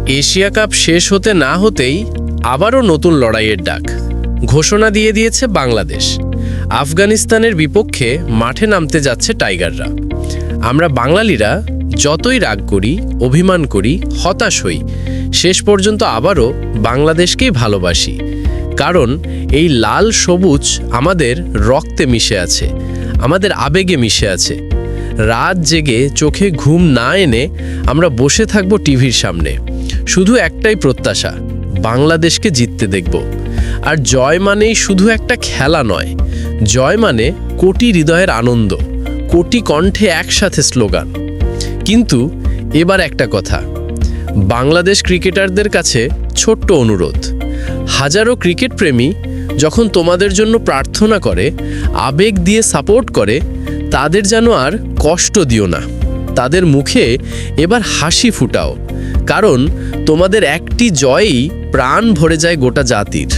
Asia cup শেষ হতে না হতেই আবারও নতুন লড়াইয়ের ডাক ঘোষণা দিয়ে দিয়েছে বাংলাদেশ। আফগানিস্তানের বিপক্ষে মাঠে নামতে যাচ্ছে টাইগাররা। আমরা বাঙালিরা যতই রাগ করি, অভিমান করি, হতাশ হই, শেষ পর্যন্ত আবারও বাংলাদেশকেই ভালোবাসি। কারণ এই লাল সবুজ আমাদের রক্তে মিশে আছে, আমাদের আবেগে মিশে আছে। রাত জেগে চোখে ঘুম না এনে আমরা বসে থাকব টিভির সামনে, শুধু একটাই প্রত্যাশা, বাংলাদেশকে জিততে দেখব। আর জয় মানেই শুধু একটা খেলা নয়, জয় মানে কোটি হৃদয়ের আনন্দ, কোটি কণ্ঠে একসাথে স্লোগান। কিন্তু এবার একটা কথা, বাংলাদেশ ক্রিকেটারদের কাছে ছোট্ট অনুরোধ, হাজারো ক্রিকেট প্রেমী যখন তোমাদের জন্য প্রার্থনা করে, আবেগ দিয়ে সাপোর্ট করে, তাদের যেন আর কষ্ট দিও না। তাদের মুখে এবার হাসি ফুটাও, কারণ তোমাদের একটি জয়ই প্রাণ ভরে যায় গোটা জাতির।